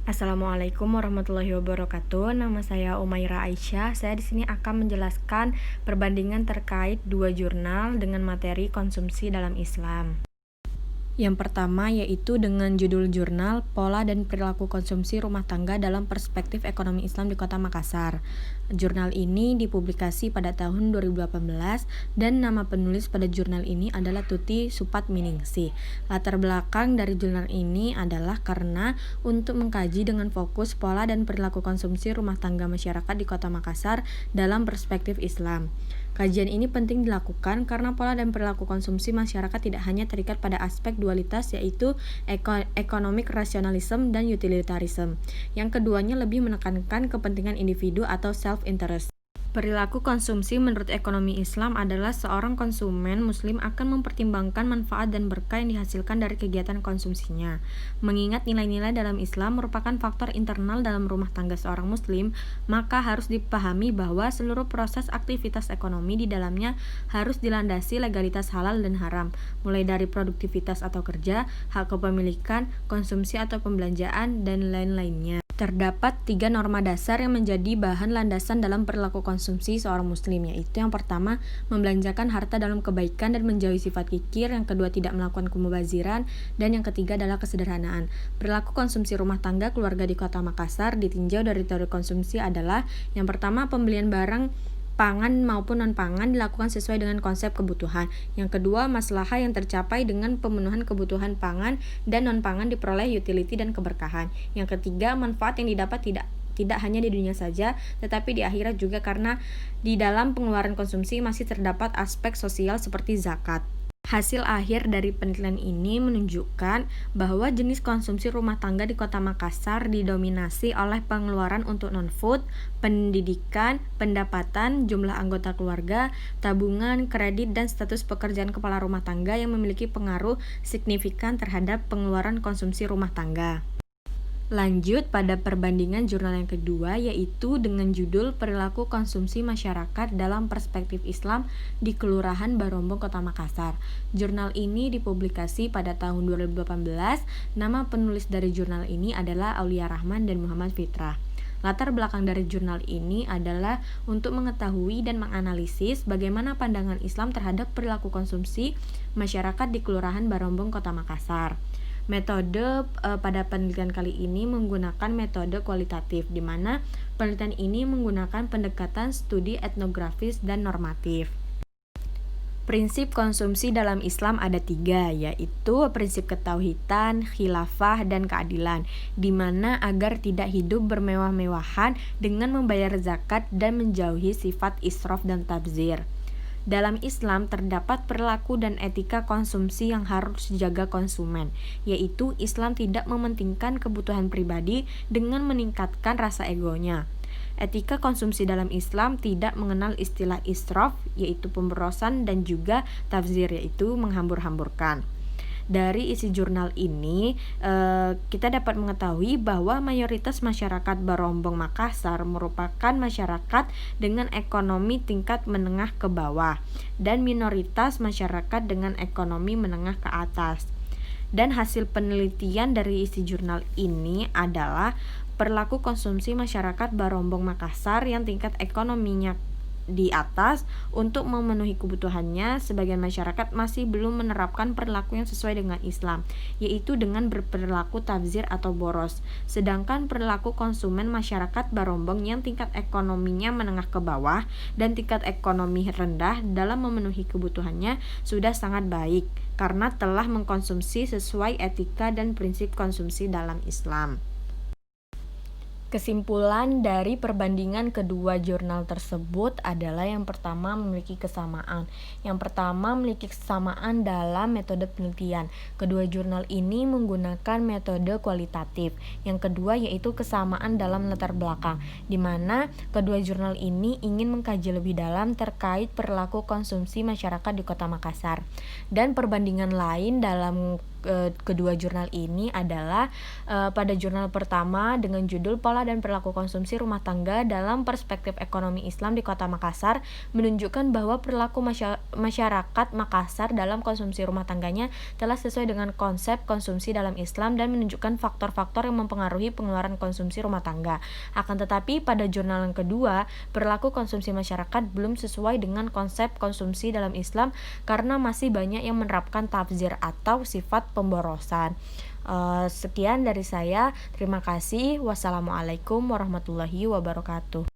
Assalamualaikum warahmatullahi wabarakatuh. Nama saya Umaira Aisyah. Saya di sini akan menjelaskan perbandingan terkait dua jurnal dengan materi konsumsi dalam Islam. Yang pertama yaitu dengan judul jurnal Pola dan Perilaku Konsumsi Rumah Tangga dalam Perspektif Ekonomi Islam di Kota Makassar. Jurnal ini dipublikasi pada tahun 2018 dan nama penulis pada jurnal ini adalah Tuti Supatminingsih. Latar belakang dari jurnal ini adalah karena untuk mengkaji dengan fokus pola dan perilaku konsumsi rumah tangga masyarakat di Kota Makassar dalam perspektif Islam. Kajian ini penting dilakukan karena pola dan perilaku konsumsi masyarakat tidak hanya terikat pada aspek dualitas yaitu economic rationalism dan utilitarianism. Yang keduanya lebih menekankan kepentingan individu atau self-interest. Perilaku konsumsi menurut ekonomi Islam adalah seorang konsumen muslim akan mempertimbangkan manfaat dan berkah yang dihasilkan dari kegiatan konsumsinya. Mengingat nilai-nilai dalam Islam merupakan faktor internal dalam rumah tangga seorang muslim, maka harus dipahami bahwa seluruh proses aktivitas ekonomi di dalamnya harus dilandasi legalitas halal dan haram, mulai dari produktivitas atau kerja, hak kepemilikan, konsumsi atau pembelanjaan, dan lain-lainnya. Terdapat 3 norma dasar yang menjadi bahan landasan dalam perilaku konsumsi seorang muslim, yaitu yang pertama, membelanjakan harta dalam kebaikan dan menjauhi sifat kikir, yang kedua, tidak melakukan kemubaziran, dan yang ketiga adalah kesederhanaan. Perilaku konsumsi rumah tangga keluarga di Kota Makassar ditinjau dari teori konsumsi adalah yang pertama, pembelian barang pangan maupun non-pangan dilakukan sesuai dengan konsep kebutuhan. Yang kedua, maslahah yang tercapai dengan pemenuhan kebutuhan pangan dan non-pangan diperoleh utility dan keberkahan. Yang ketiga, manfaat yang didapat tidak hanya di dunia saja, tetapi di akhirat juga karena di dalam pengeluaran konsumsi masih terdapat aspek sosial seperti zakat. Hasil akhir dari penelitian ini menunjukkan bahwa jenis konsumsi rumah tangga di Kota Makassar didominasi oleh pengeluaran untuk non-food, pendidikan, pendapatan, jumlah anggota keluarga, tabungan, kredit, dan status pekerjaan kepala rumah tangga yang memiliki pengaruh signifikan terhadap pengeluaran konsumsi rumah tangga. Lanjut pada perbandingan jurnal yang kedua, yaitu dengan judul Perilaku Konsumsi Masyarakat dalam Perspektif Islam di Kelurahan Barombong, Kota Makassar. Jurnal ini dipublikasi pada tahun 2018. Nama penulis dari jurnal ini adalah Aulia Rahman dan Muhammad Fitrah. Latar belakang dari jurnal ini adalah untuk mengetahui dan menganalisis bagaimana pandangan Islam terhadap perilaku konsumsi masyarakat di Kelurahan Barombong, Kota Makassar. Metode pada penelitian kali ini menggunakan metode kualitatif, di mana penelitian ini menggunakan pendekatan studi etnografis dan normatif. Prinsip konsumsi dalam Islam ada 3, yaitu prinsip ketauhidan, khilafah, dan keadilan, di mana agar tidak hidup bermewah-mewahan dengan membayar zakat dan menjauhi sifat israf dan tabzir. Dalam Islam terdapat perilaku dan etika konsumsi yang harus dijaga konsumen, yaitu Islam tidak mementingkan kebutuhan pribadi dengan meningkatkan rasa egonya. Etika konsumsi dalam Islam tidak mengenal istilah israf, yaitu pemborosan, dan juga tabzir, yaitu menghambur-hamburkan. Dari isi jurnal ini, kita dapat mengetahui bahwa mayoritas masyarakat Barombong Makassar merupakan masyarakat dengan ekonomi tingkat menengah ke bawah dan minoritas masyarakat dengan ekonomi menengah ke atas. Dan hasil penelitian dari isi jurnal ini adalah perilaku konsumsi masyarakat Barombong Makassar yang tingkat ekonominya di atas untuk memenuhi kebutuhannya. Sebagian masyarakat masih belum menerapkan perilaku yang sesuai dengan Islam, yaitu dengan berperilaku tabzir atau boros. Sedangkan perilaku konsumen masyarakat Barombong yang tingkat ekonominya menengah ke bawah dan tingkat ekonomi rendah dalam memenuhi kebutuhannya sudah sangat baik karena telah mengkonsumsi sesuai etika dan prinsip konsumsi dalam Islam. Kesimpulan dari perbandingan kedua jurnal tersebut adalah yang pertama memiliki kesamaan. Yang pertama memiliki kesamaan dalam metode penelitian. Kedua jurnal ini menggunakan metode kualitatif. Yang kedua yaitu kesamaan dalam latar belakang, di mana kedua jurnal ini ingin mengkaji lebih dalam terkait perilaku konsumsi masyarakat di Kota Makassar. Dan perbandingan lain dalam kedua jurnal ini adalah pada jurnal pertama dengan judul Pola dan Perilaku Konsumsi Rumah Tangga dalam Perspektif Ekonomi Islam di Kota Makassar, menunjukkan bahwa perilaku masyarakat Makassar dalam konsumsi rumah tangganya telah sesuai dengan konsep konsumsi dalam Islam dan menunjukkan faktor-faktor yang mempengaruhi pengeluaran konsumsi rumah tangga. Akan tetapi pada jurnal yang kedua, perilaku konsumsi masyarakat belum sesuai dengan konsep konsumsi dalam Islam karena masih banyak yang menerapkan tafsir atau sifat pemborosan. Sekian dari saya. Terima kasih. Wassalamualaikum warahmatullahi wabarakatuh.